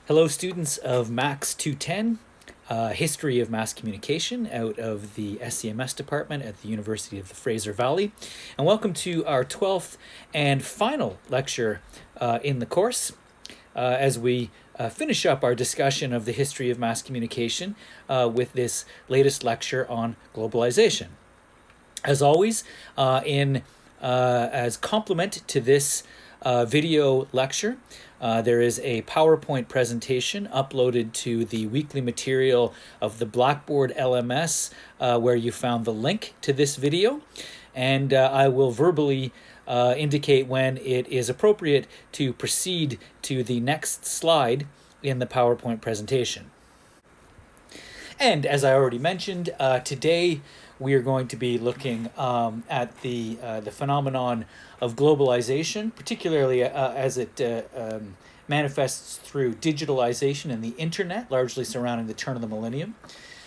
Hello, students of MACS 210, History of Mass Communication out of the SCMS department at the University of the Fraser Valley. And welcome to our 12th and final lecture in the course as we finish up our discussion of the history of mass communication with this latest lecture on globalization. As always, as complement to this video lecture, there is a PowerPoint presentation uploaded to the weekly material of the Blackboard LMS where you found the link to this video, and I will verbally indicate when it is appropriate to proceed to the next slide in the PowerPoint presentation. And as I already mentioned, today we are going to be looking at the phenomenon of globalization, particularly as it manifests through digitalization and the internet, largely surrounding the turn of the millennium.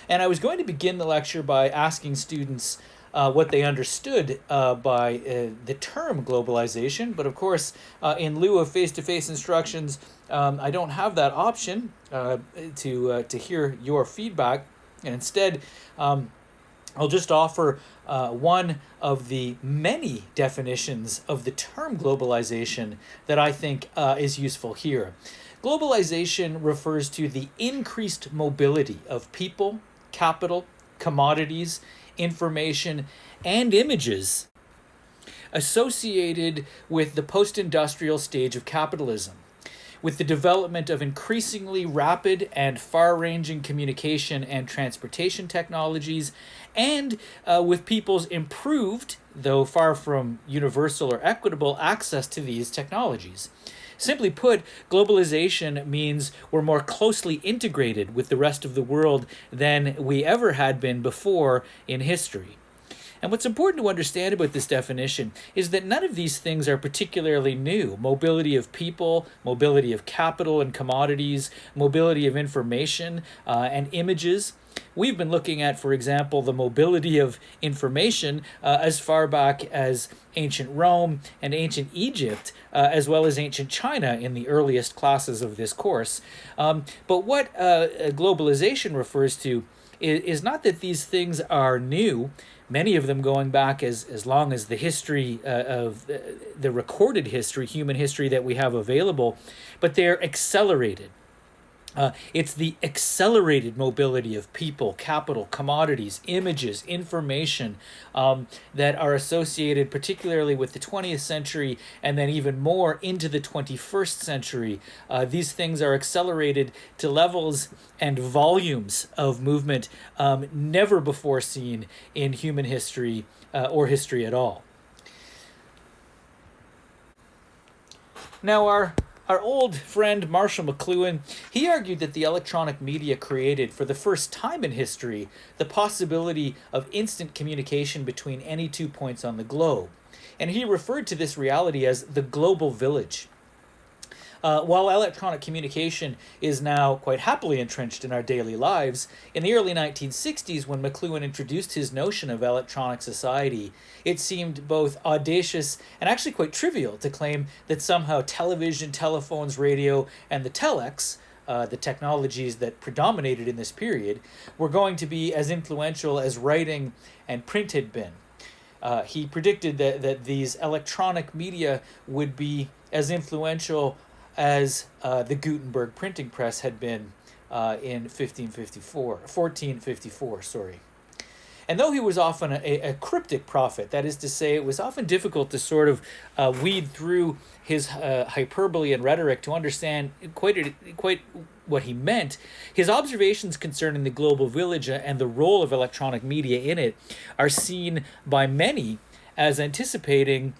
And I was going to begin the lecture by asking students what they understood by the term globalization, but of course, in lieu of face-to-face instructions, I don't have that option to hear your feedback, and instead, I'll just offer one of the many definitions of the term globalization that I think is useful here. Globalization refers to the increased mobility of people, capital, commodities, information, and images associated with the post-industrial stage of capitalism, with the development of increasingly rapid and far-ranging communication and transportation technologies, and with people's improved, though far from universal or equitable, access to these technologies. Simply put, globalization means we're more closely integrated with the rest of the world than we ever had been before in history. And what's important to understand about this definition is that none of these things are particularly new. Mobility of people, mobility of capital and commodities, mobility of information and images. We've been looking at, for example, the mobility of information as far back as ancient Rome and ancient Egypt, as well as ancient China in the earliest classes of this course. But what globalization refers to is not that these things are new, many of them going back as long as the history of the recorded history, human history that we have available, but they're accelerated. It's the accelerated mobility of people, capital, commodities, images, information that are associated particularly with the 20th century and then even more into the 21st century. These things are accelerated to levels and volumes of movement never before seen in human history or history at all. Now, our old friend Marshall McLuhan, he argued that the electronic media created for the first time in history the possibility of instant communication between any 2 points on the globe. And he referred to this reality as the global village. While electronic communication is now quite happily entrenched in our daily lives, in the early 1960s, when McLuhan introduced his notion of electronic society, it seemed both audacious and actually quite trivial to claim that somehow television, telephones, radio, and the telex, the technologies that predominated in this period, were going to be as influential as writing and print had been. He predicted that these electronic media would be as influential as the Gutenberg printing press had been in 1454. And though he was often a cryptic prophet, that is to say, it was often difficult to sort of weed through his hyperbole and rhetoric to understand quite what he meant, his observations concerning the global village and the role of electronic media in it are seen by many as anticipating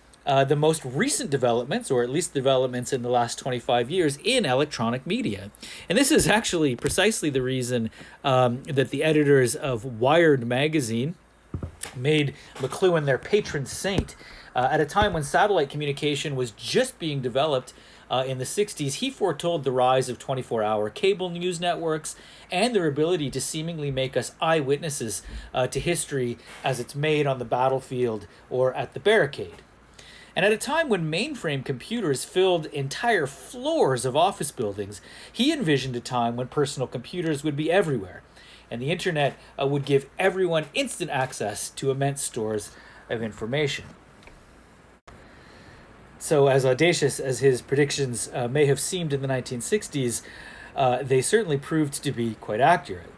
the most recent developments, or at least developments in the last 25 years, in electronic media. And this is actually precisely the reason that the editors of Wired magazine made McLuhan their patron saint. At a time when satellite communication was just being developed in the 60s, he foretold the rise of 24-hour cable news networks and their ability to seemingly make us eyewitnesses to history as it's made on the battlefield or at the barricade. And at a time when mainframe computers filled entire floors of office buildings, he envisioned a time when personal computers would be everywhere, and the internet would give everyone instant access to immense stores of information. So, as audacious as his predictions may have seemed in the 1960s, they certainly proved to be quite accurate.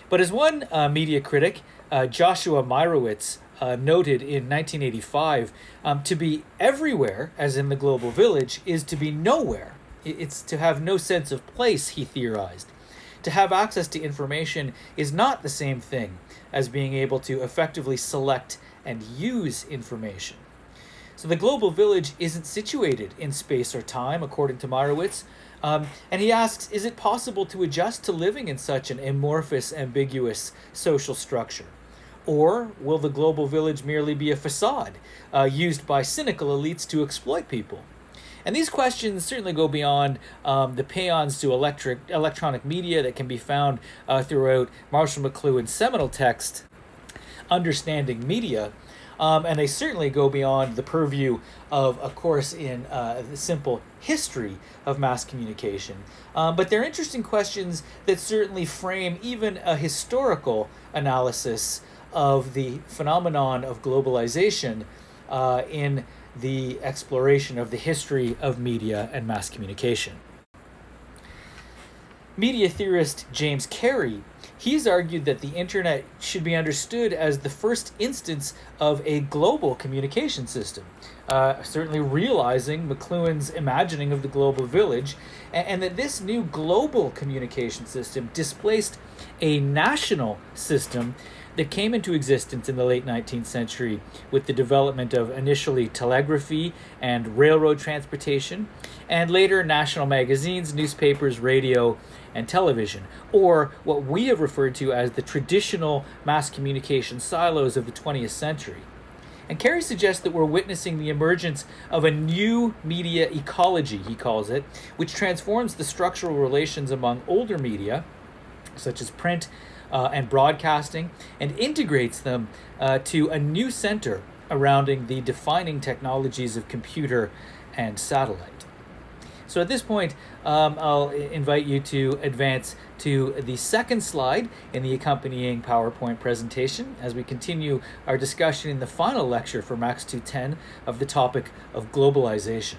But as one media critic, Joshua Meyrowitz, noted in 1985, to be everywhere, as in the global village, is to be nowhere. It's to have no sense of place, he theorized. To have access to information is not the same thing as being able to effectively select and use information. So the global village isn't situated in space or time, according to Meyrowitz. And he asks, is it possible to adjust to living in such an amorphous, ambiguous social structure? Or will the global village merely be a facade used by cynical elites to exploit people? And these questions certainly go beyond the paeans to electronic media that can be found throughout Marshall McLuhan's seminal text, Understanding Media. And they certainly go beyond the purview of a course in the simple history of mass communication. But they're interesting questions that certainly frame even a historical analysis of the phenomenon of globalization in the exploration of the history of media and mass communication. Media theorist James Carey, he's argued that the internet should be understood as the first instance of a global communication system, certainly realizing McLuhan's imagining of the global village, and that this new global communication system displaced a national system that came into existence in the late 19th century with the development of initially telegraphy and railroad transportation, and later national magazines, newspapers, radio, and television, or what we have referred to as the traditional mass communication silos of the 20th century. And Carey suggests that we're witnessing the emergence of a new media ecology, he calls it, which transforms the structural relations among older media, such as print and broadcasting, and integrates them to a new center surrounding the defining technologies of computer and satellite. So at this point, I'll invite you to advance to the second slide in the accompanying PowerPoint presentation as we continue our discussion in the final lecture for MACS 210 of the topic of globalization.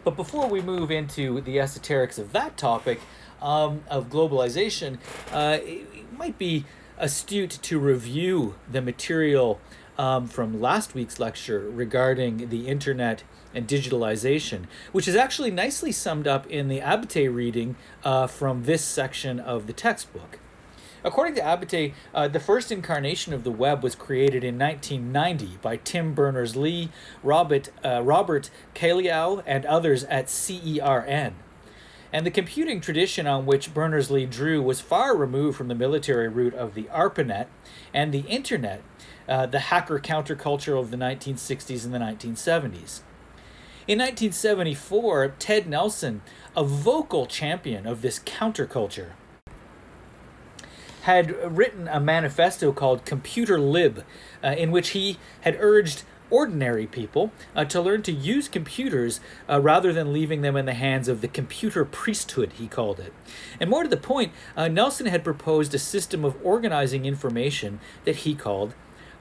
But before we move into the esoterics of that topic of globalization, it might be astute to review the material from last week's lecture regarding the internet and digitalization, which is actually nicely summed up in the Abate reading from this section of the textbook. According to Abate, the first incarnation of the web was created in 1990 by Tim Berners-Lee, Robert Kaliau, and others at CERN. And the computing tradition on which Berners-Lee drew was far removed from the military route of the ARPANET and the internet, the hacker counterculture of the 1960s and the 1970s. In 1974, Ted Nelson, a vocal champion of this counterculture, had written a manifesto called Computer Lib, in which he had urged ordinary people to learn to use computers rather than leaving them in the hands of the computer priesthood, he called it. And more to the point, Nelson had proposed a system of organizing information that he called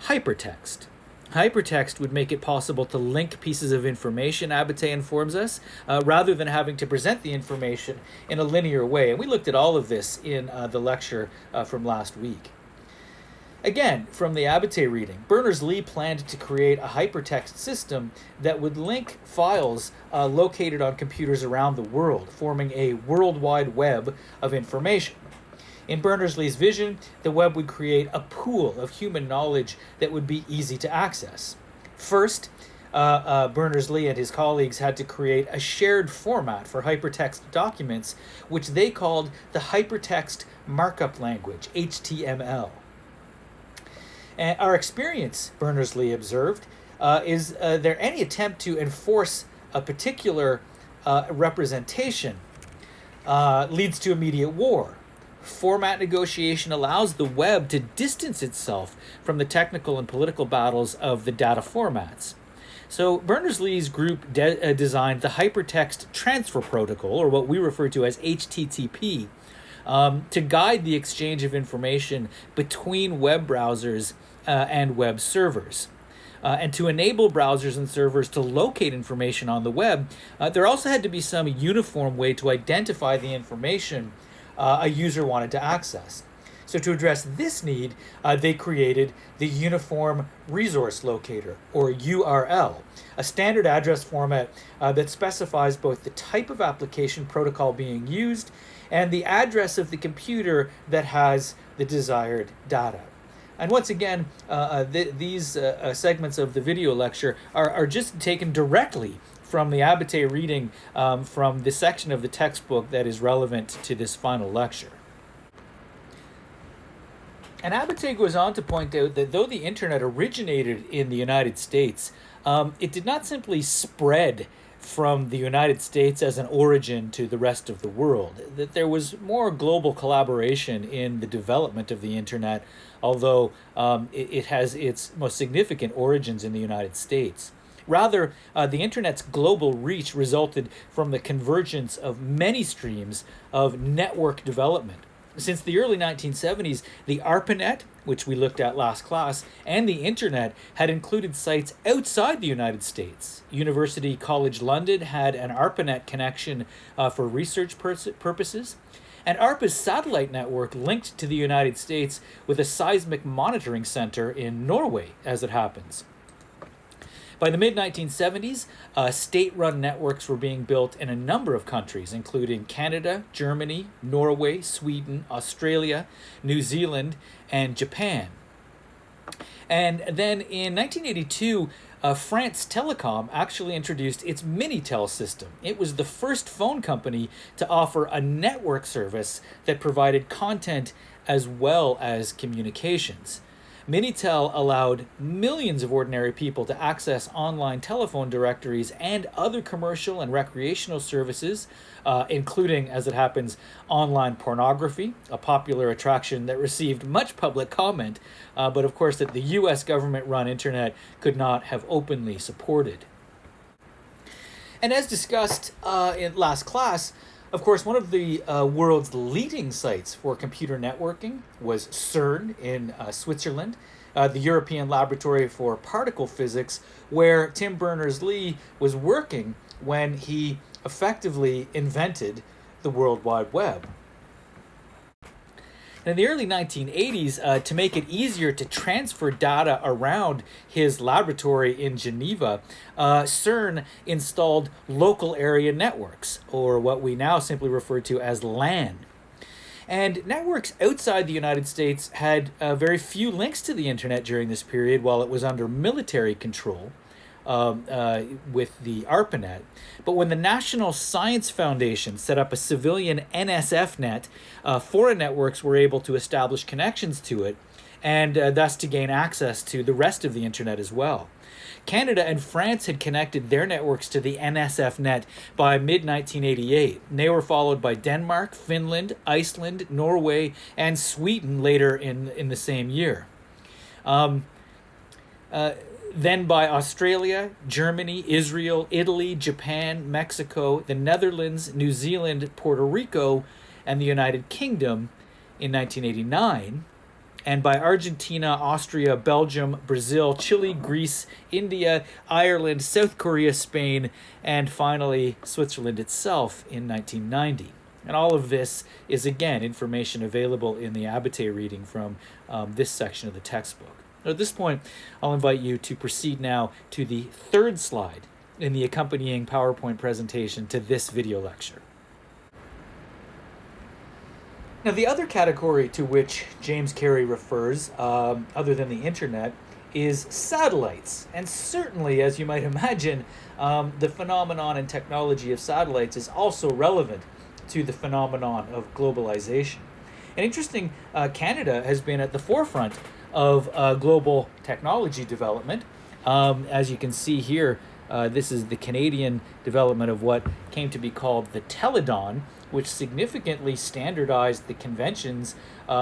hypertext. Hypertext would make it possible to link pieces of information, Abate informs us, rather than having to present the information in a linear way. And we looked at all of this in the lecture from last week. Again, from the Abate reading, Berners-Lee planned to create a hypertext system that would link files located on computers around the world, forming a worldwide web of information. In Berners-Lee's vision, the web would create a pool of human knowledge that would be easy to access. First, Berners-Lee and his colleagues had to create a shared format for hypertext documents, which they called the Hypertext Markup Language, HTML. And our experience, Berners-Lee observed, is there any attempt to enforce a particular representation leads to immediate war. Format negotiation allows the web to distance itself from the technical and political battles of the data formats. So Berners-Lee's group designed the Hypertext Transfer Protocol, or what we refer to as HTTP, to guide the exchange of information between web browsers and web servers. And to enable browsers and servers to locate information on the web, there also had to be some uniform way to identify the information a user wanted to access. So to address this need, they created the Uniform Resource Locator, or URL, a standard address format that specifies both the type of application protocol being used and the address of the computer that has the desired data. And once again, these segments of the video lecture are just taken directly from the Abate reading from the section of the textbook that is relevant to this final lecture. And Abate goes on to point out that though the internet originated in the United States, it did not simply spread from the United States as an origin to the rest of the world, that there was more global collaboration in the development of the internet, although it has its most significant origins in the United States. Rather, the internet's global reach resulted from the convergence of many streams of network development. Since the early 1970s, the ARPANET, which we looked at last class, and the internet had included sites outside the United States. University College London had an ARPANET connection for research purposes, and ARPA's satellite network linked to the United States with a seismic monitoring center in Norway, as it happens. By the mid-1970s, state-run networks were being built in a number of countries, including Canada, Germany, Norway, Sweden, Australia, New Zealand, and Japan. And then in 1982, France Telecom actually introduced its Minitel system. It was the first phone company to offer a network service that provided content as well as communications. Minitel allowed millions of ordinary people to access online telephone directories and other commercial and recreational services, including, as it happens, online pornography, a popular attraction that received much public comment, but of course that the US government-run internet could not have openly supported. And as discussed in last class, of course, one of the world's leading sites for computer networking was CERN in Switzerland, the European Laboratory for Particle Physics, where Tim Berners-Lee was working when he effectively invented the World Wide Web. In the early 1980s, to make it easier to transfer data around his laboratory in Geneva, CERN installed local area networks, or what we now simply refer to as LAN. And networks outside the United States had very few links to the internet during this period while it was under military control. With the ARPANET. But when the National Science Foundation set up a civilian NSF net, foreign networks were able to establish connections to it and thus to gain access to the rest of the internet as well. Canada and France had connected their networks to the NSF net by mid-1988. They were followed by Denmark, Finland, Iceland, Norway, and Sweden later in the same year. Then by Australia, Germany, Israel, Italy, Japan, Mexico, the Netherlands, New Zealand, Puerto Rico, and the United Kingdom in 1989, and by Argentina, Austria, Belgium, Brazil, Chile, Greece, India, Ireland, South Korea, Spain, and finally Switzerland itself in 1990. And all of this is, again, information available in the Abate reading from this section of the textbook. At this point, I'll invite you to proceed now to the third slide in the accompanying PowerPoint presentation to this video lecture. Now, the other category to which James Carey refers, other than the internet, is satellites. And certainly, as you might imagine, the phenomenon and technology of satellites is also relevant to the phenomenon of globalization. And interesting, Canada has been at the forefront of global technology development. As you can see here, this is the Canadian development of what came to be called the Teleton, which significantly standardized the conventions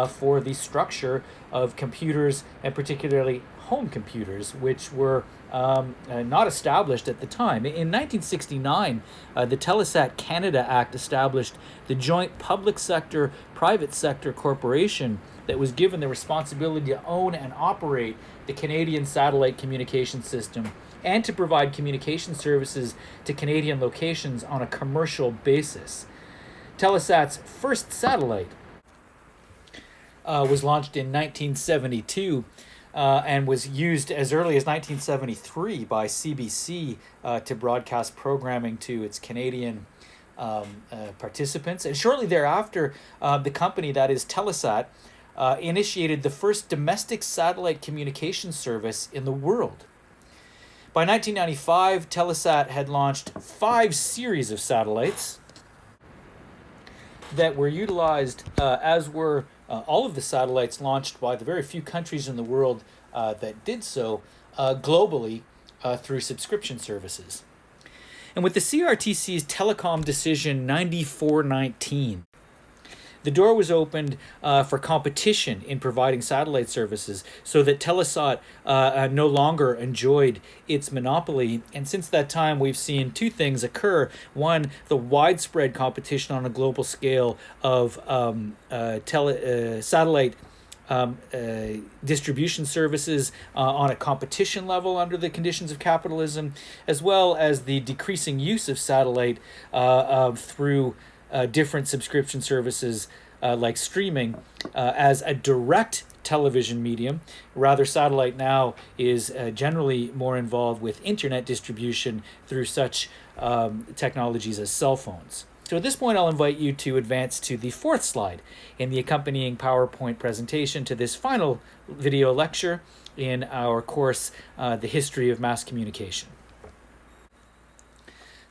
for the structure of computers, and particularly home computers, which were not established at the time. In 1969, the Telesat Canada Act established the joint public sector private sector corporation that was given the responsibility to own and operate the Canadian satellite communication system and to provide communication services to Canadian locations on a commercial basis. Telesat's first satellite was launched in 1972 and was used as early as 1973 by CBC to broadcast programming to its Canadian participants. And shortly thereafter, the company, that is Telesat, initiated the first domestic satellite communication service in the world. By 1995, Telesat had launched 5 series of satellites that were utilized, as were all of the satellites launched by the very few countries in the world that did so globally through subscription services. And with the CRTC's telecom decision 9419, the door was opened for competition in providing satellite services so that Telesat no longer enjoyed its monopoly. And since that time, we've seen 2 things occur. One, the widespread competition on a global scale of satellite distribution services on a competition level under the conditions of capitalism, as well as the decreasing use of satellite through different subscription services like streaming as a direct television medium. Rather, satellite now is generally more involved with internet distribution through such technologies as cell phones. So at this point, I'll invite you to advance to the 4th slide in the accompanying PowerPoint presentation to this final video lecture in our course, The History of Mass Communication.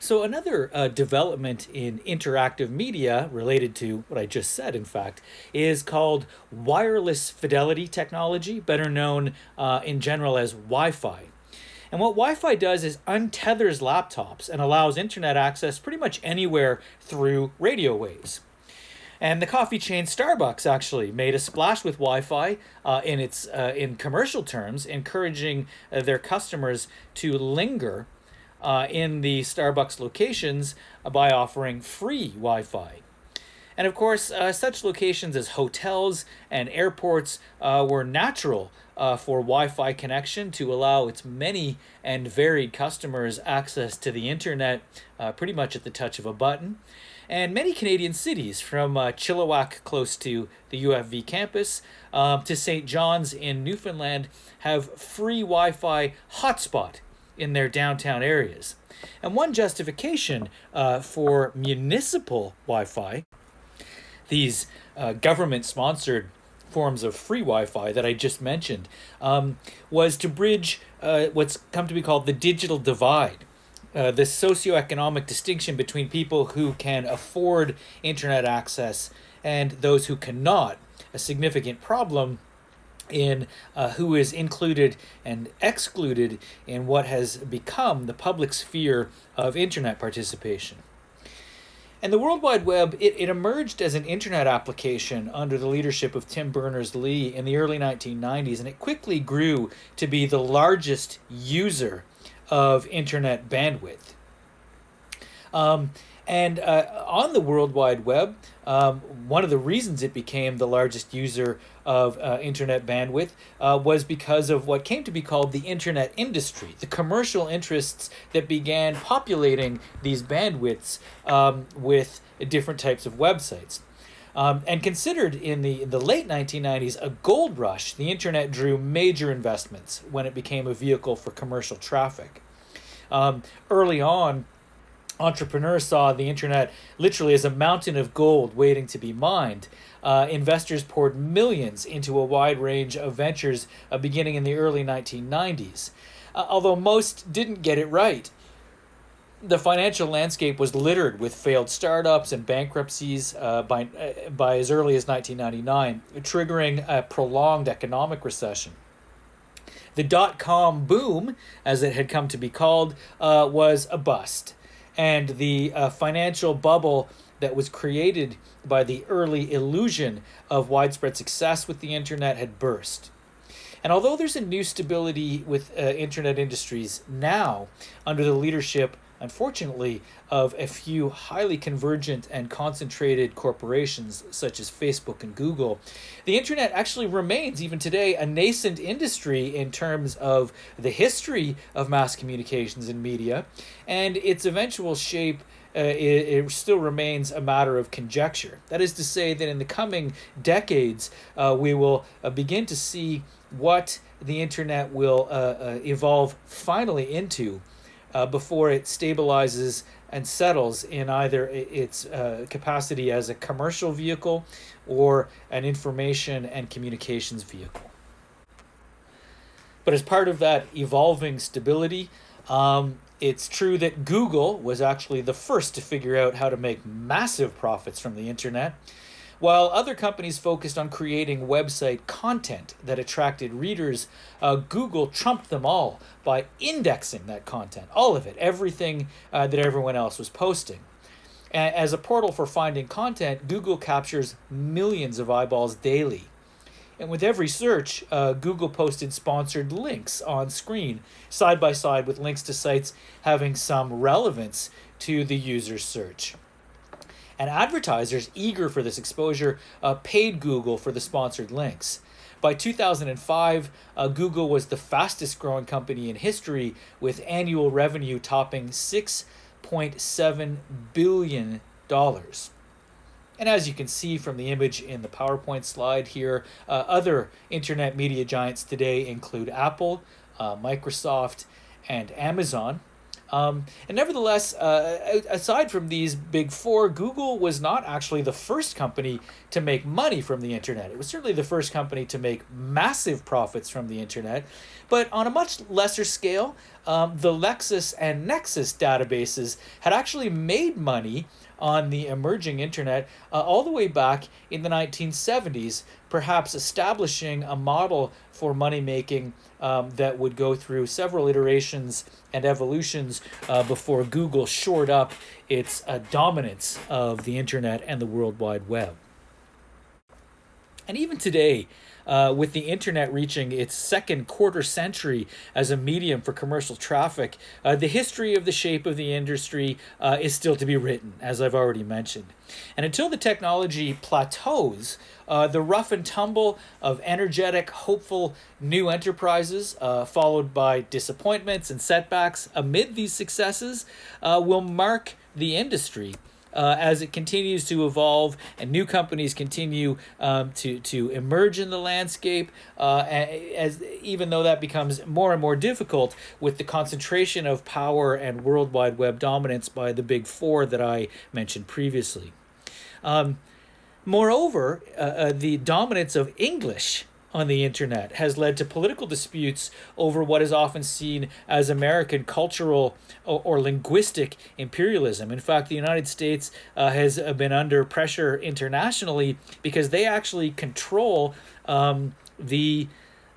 So another development in interactive media related to what I just said, in fact, is called wireless fidelity technology, better known in general as Wi-Fi. And what Wi-Fi does is untethers laptops and allows internet access pretty much anywhere through radio waves. And the coffee chain Starbucks actually made a splash with Wi-Fi in commercial terms, encouraging their customers to linger in the Starbucks locations by offering free Wi-Fi. And of course, such locations as hotels and airports were natural for Wi-Fi connection to allow its many and varied customers access to the internet pretty much at the touch of a button. And many Canadian cities, from Chilliwack close to the UFV campus to St. John's in Newfoundland, have free Wi-Fi hotspot in their downtown areas. And one justification for municipal Wi-Fi, these government-sponsored forms of free Wi-Fi that I just mentioned, was to bridge what's come to be called the digital divide, the socioeconomic distinction between people who can afford internet access and those who cannot, a significant problem in who is included and excluded in what has become the public sphere of internet participation. And the World Wide Web, it emerged as an internet application under the leadership of Tim Berners-Lee in the early 1990s, and it quickly grew to be the largest user of internet bandwidth. And on the World Wide Web, one of the reasons it became the largest user of internet bandwidth was because of what came to be called the internet industry, the commercial interests that began populating these bandwidths with different types of websites. And considered in the late 1990s a gold rush, the internet drew major investments when it became a vehicle for commercial traffic. Early on, entrepreneurs saw the internet literally as a mountain of gold waiting to be mined. Investors poured millions into a wide range of ventures beginning in the early 1990s. Although most didn't get it right. The financial landscape was littered with failed startups and bankruptcies by as early as 1999, triggering a prolonged economic recession. The dot-com boom, as it had come to be called, was a bust. And the financial bubble that was created by the early illusion of widespread success with the internet had burst. And although there's a new stability with internet industries now under the leadership, unfortunately, of a few highly convergent and concentrated corporations such as Facebook and Google, the internet actually remains, even today, a nascent industry in terms of the history of mass communications and media, and its eventual shape it still remains a matter of conjecture. That is to say that in the coming decades, we will begin to see what the internet will evolve finally into before it stabilizes and settles in either its capacity as a commercial vehicle or an information and communications vehicle. But as part of that evolving stability, it's true that Google was actually the first to figure out how to make massive profits from the internet, while other companies focused on creating website content that attracted readers. Google trumped them all by indexing that content, all of it, everything that everyone else was posting. As a portal for finding content, Google captures millions of eyeballs daily. And with every search, Google posted sponsored links on screen, side by side with links to sites having some relevance to the user's search. And advertisers eager for this exposure paid Google for the sponsored links. By 2005, Google was the fastest growing company in history, with annual revenue topping $6.7 billion. And as you can see from the image in the PowerPoint slide here, other internet media giants today include Apple, Microsoft, and Amazon. And nevertheless, aside from these big four, Google was not actually the first company to make money from the internet. It was certainly the first company to make massive profits from the internet, but on a much lesser scale, the Lexis and Nexus databases had actually made money on the emerging internet all the way back in the 1970s, perhaps establishing a model for money making that would go through several iterations and evolutions before Google shored up its dominance of the internet and the World Wide Web. And even today, with the internet reaching its second quarter century as a medium for commercial traffic, the history of the shape of the industry is still to be written, as I've already mentioned. And until the technology plateaus, the rough and tumble of energetic, hopeful new enterprises, followed by disappointments and setbacks amid these successes, will mark the industry as it continues to evolve and new companies continue to emerge in the landscape, as even though that becomes more and more difficult with the concentration of power and World Wide Web dominance by the big four that I mentioned previously. Moreover, the dominance of English on the internet has led to political disputes over what is often seen as American cultural or linguistic imperialism. In fact, the United States has been under pressure internationally because they actually control they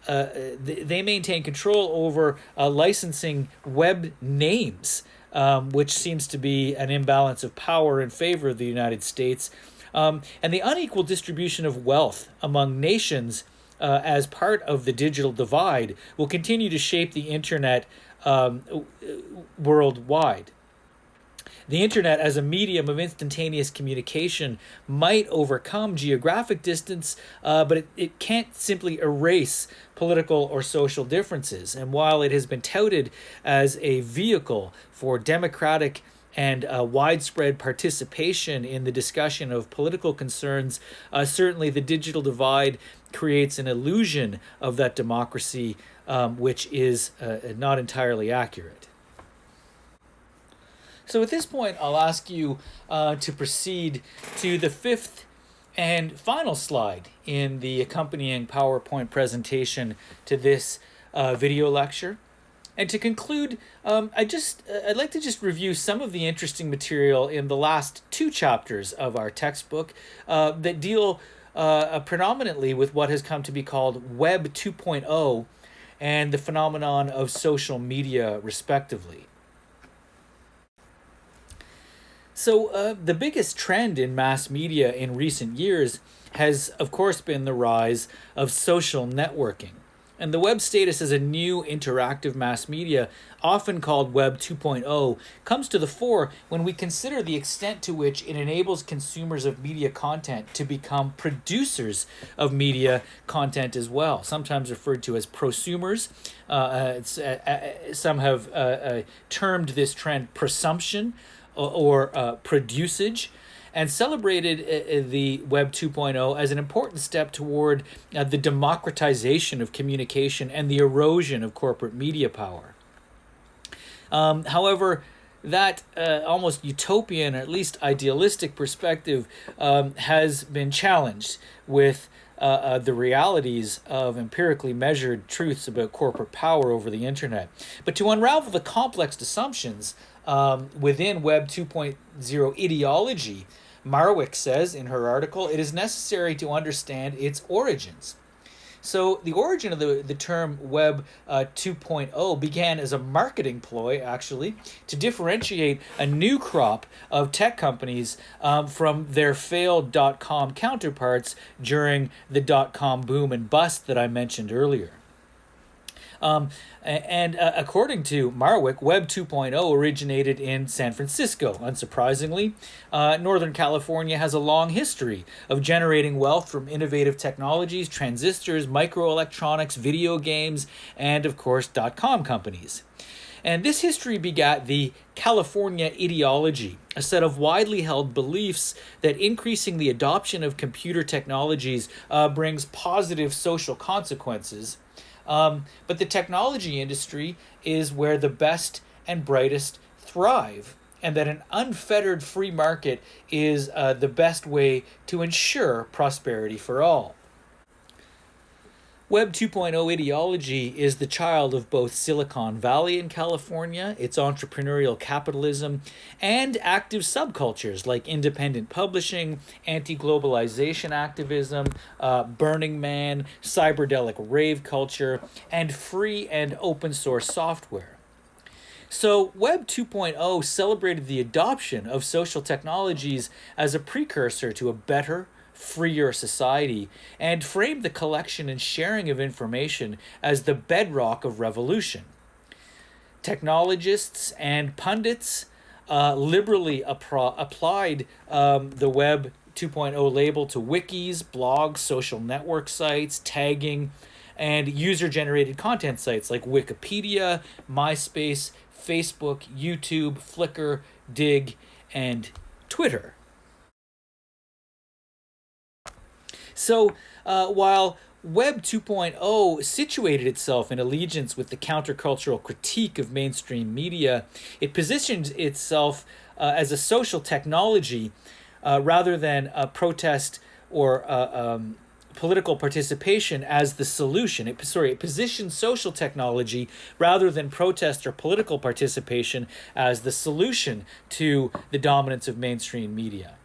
maintain control over licensing web names, which seems to be an imbalance of power in favor of the United States. And the unequal distribution of wealth among nations as part of the digital divide will continue to shape the internet worldwide. The internet as a medium of instantaneous communication might overcome geographic distance, but it can't simply erase political or social differences. And while it has been touted as a vehicle for democratic and widespread participation in the discussion of political concerns, certainly the digital divide creates an illusion of that democracy, which is not entirely accurate. So at this point, I'll ask you to proceed to the fifth and final slide in the accompanying PowerPoint presentation to this video lecture. And to conclude, I'd like to just review some of the interesting material in the last two chapters of our textbook that deal predominantly with what has come to be called Web 2.0 and the phenomenon of social media, respectively. So the biggest trend in mass media in recent years has, of course, been the rise of social networking. And the web status as a new interactive mass media, often called Web 2.0, comes to the fore when we consider the extent to which it enables consumers of media content to become producers of media content as well, sometimes referred to as prosumers. Some have termed this trend prosumption or producage, and celebrated the Web 2.0 as an important step toward the democratization of communication and the erosion of corporate media power. However, that almost utopian, or at least idealistic perspective has been challenged with the realities of empirically measured truths about corporate power over the internet. But to unravel the complex assumptions within Web 2.0 ideology, Marwick says in her article, it is necessary to understand its origins. So the origin of the term Web 2.0 began as a marketing ploy, actually, to differentiate a new crop of tech companies from their failed dot-com counterparts during the dot-com boom and bust that I mentioned earlier. According to Marwick, Web 2.0 originated in San Francisco. Unsurprisingly, Northern California has a long history of generating wealth from innovative technologies, transistors, microelectronics, video games, and, of course, dot-com companies. And this history begat the California ideology, a set of widely held beliefs that increasing the adoption of computer technologies brings positive social consequences. But the technology industry is where the best and brightest thrive, and that an unfettered free market is the best way to ensure prosperity for all. Web 2.0 ideology is the child of both Silicon Valley in California, its entrepreneurial capitalism, and active subcultures like independent publishing, anti-globalization activism, Burning Man, cyberdelic rave culture, and free and open source software. So Web 2.0 celebrated the adoption of social technologies as a precursor to a better, freer society, and framed the collection and sharing of information as the bedrock of revolution. Technologists and pundits liberally applied the Web 2.0 label to wikis, blogs, social network sites, tagging, and user-generated content sites like Wikipedia, MySpace, Facebook, YouTube, Flickr, Dig, and Twitter. So while Web 2.0 situated itself in allegiance with the countercultural critique of mainstream media, it positioned itself as a social technology rather than a protest or political participation as the solution. It positioned social technology rather than protest or political participation as the solution to the dominance of mainstream media,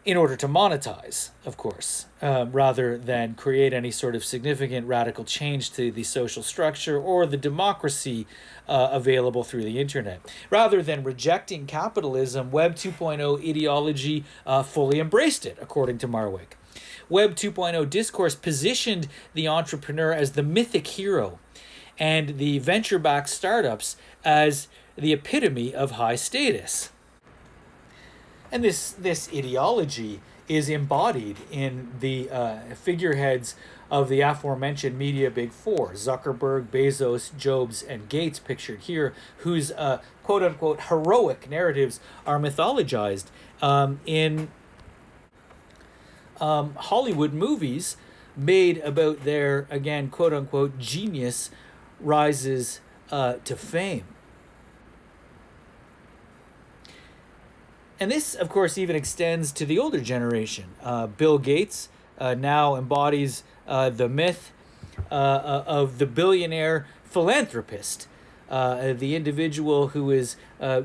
in order to monetize, of course, rather than create any sort of significant radical change to the social structure or the democracy available through the internet. Rather than rejecting capitalism, Web 2.0 ideology fully embraced it, according to Marwick. Web 2.0 discourse positioned the entrepreneur as the mythic hero and the venture-backed startups as the epitome of high status. And this ideology is embodied in the figureheads of the aforementioned media big four, Zuckerberg, Bezos, Jobs, and Gates, pictured here, whose quote-unquote heroic narratives are mythologized in Hollywood movies made about their, again, quote-unquote genius rises to fame. And this, of course, even extends to the older generation. Bill Gates now embodies the myth of the billionaire philanthropist, the individual who is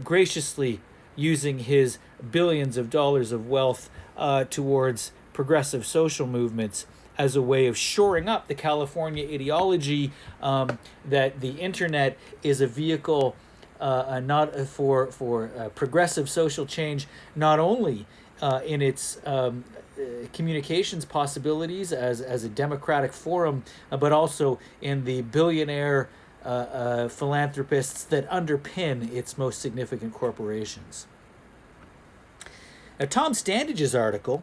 graciously using his billions of dollars of wealth towards progressive social movements as a way of shoring up the California ideology that the internet is a vehicle not for progressive social change, not only in its communications possibilities as a democratic forum, but also in the billionaire philanthropists that underpin its most significant corporations. Now, Tom Standage's article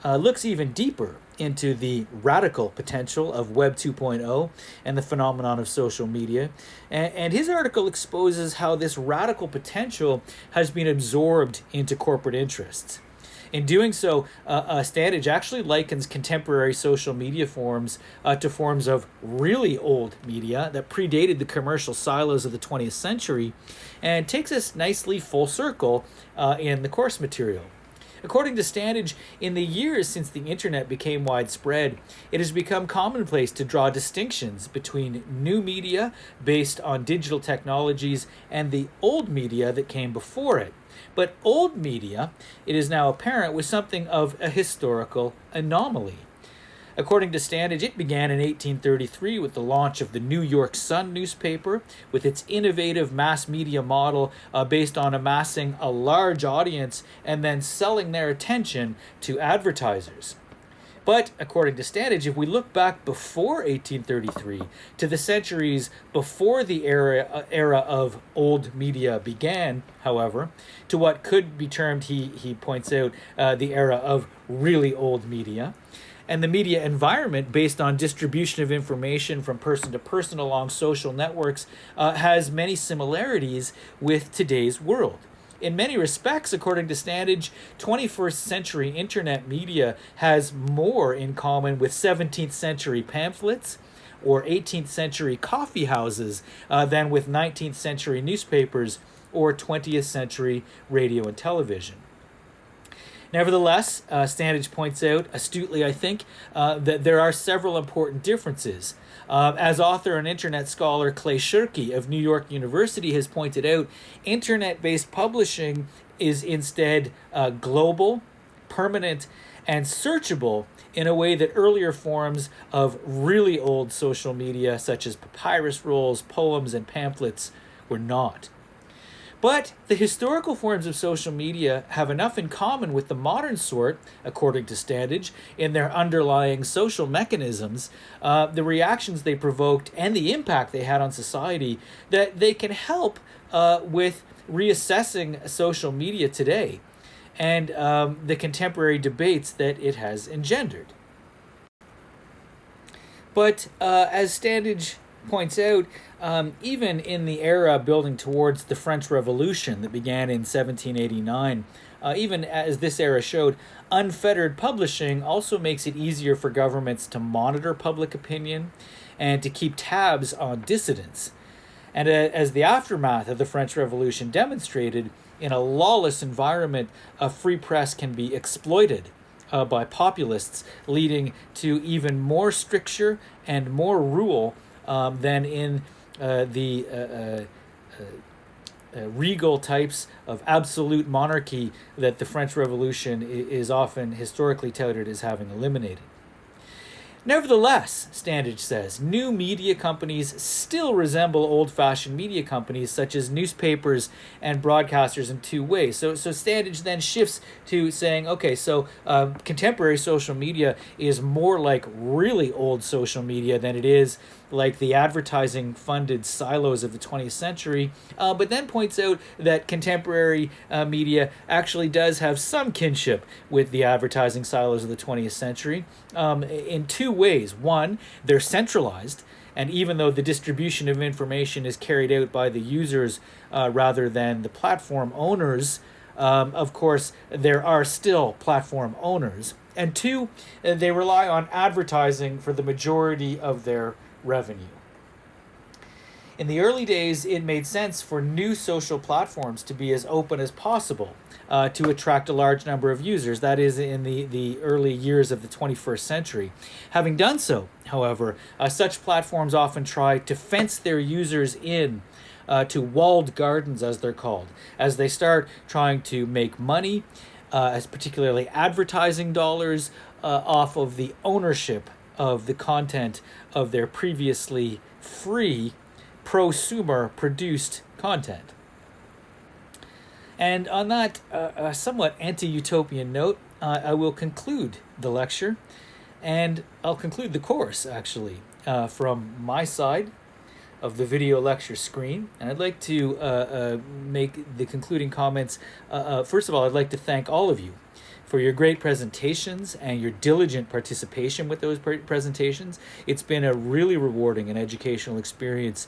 looks even deeper into the radical potential of Web 2.0 and the phenomenon of social media. And his article exposes how this radical potential has been absorbed into corporate interests. In doing so, Standage actually likens contemporary social media forms to forms of really old media that predated the commercial silos of the 20th century, and takes us nicely full circle in the course material. According to Standage, in the years since the internet became widespread, it has become commonplace to draw distinctions between new media based on digital technologies and the old media that came before it. But old media, it is now apparent, was something of a historical anomaly. According to Standage, it began in 1833 with the launch of the New York Sun newspaper, with its innovative mass media model based on amassing a large audience and then selling their attention to advertisers. But according to Standage, if we look back before 1833 to the centuries before the era of old media began, however, to what could be termed, he points out, the era of really old media, and the media environment based on distribution of information from person to person along social networks has many similarities with today's world. In many respects, according to Standage, 21st century internet media has more in common with 17th century pamphlets or 18th century coffee houses than with 19th century newspapers or 20th century radio and television. Nevertheless, Standage points out, astutely I think, that there are several important differences. As author and internet scholar Clay Shirky of New York University has pointed out, internet-based publishing is instead global, permanent, and searchable in a way that earlier forms of really old social media, such as papyrus rolls, poems, and pamphlets, were not. But the historical forms of social media have enough in common with the modern sort, according to Standage, in their underlying social mechanisms, the reactions they provoked, and the impact they had on society, that they can help with reassessing social media today and the contemporary debates that it has engendered. But as Standage points out, even in the era building towards the French Revolution that began in 1789, even as this era showed, unfettered publishing also makes it easier for governments to monitor public opinion and to keep tabs on dissidents. And as the aftermath of the French Revolution demonstrated, in a lawless environment, a free press can be exploited by populists, leading to even more stricture and more rule than in the regal types of absolute monarchy that the French Revolution is often historically touted as having eliminated. Nevertheless, Standage says, new media companies still resemble old-fashioned media companies such as newspapers and broadcasters in two ways. So Standage then shifts to saying, okay, so contemporary social media is more like really old social media than it is like the advertising-funded silos of the 20th century, but then points out that contemporary media actually does have some kinship with the advertising silos of the 20th century in two ways. One, they're centralized, and even though the distribution of information is carried out by the users rather than the platform owners, of course, there are still platform owners. And two, they rely on advertising for the majority of their revenue. In the early days, it made sense for new social platforms to be as open as possible to attract a large number of users. That is, in the early years of the 21st century. Having done so, however, such platforms often try to fence their users in to walled gardens, as they're called, as they start trying to make money, as particularly advertising dollars, off of the ownership of the content of their previously free prosumer produced content. And on that somewhat anti-utopian note, I will conclude the lecture, and I'll conclude the course, actually, from my side of the video lecture screen. And I'd like to make the concluding comments. First of all, I'd like to thank all of you for your great presentations and your diligent participation with those presentations. It's been a really rewarding and educational experience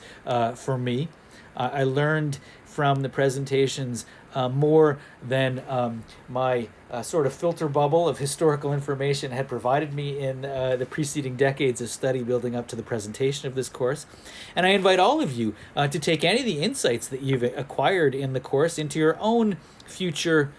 for me. I learned from the presentations more than my sort of filter bubble of historical information had provided me in the preceding decades of study building up to the presentation of this course. And I invite all of you to take any of the insights that you've acquired in the course into your own future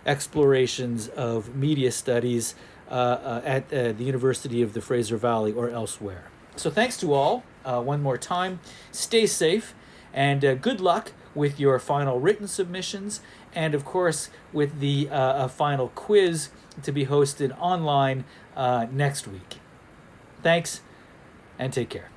explorations of media studies at the University of the Fraser Valley or elsewhere. So thanks to all one more time. Stay safe, and good luck with your final written submissions, and of course with the final quiz to be hosted online next week. Thanks, and take care.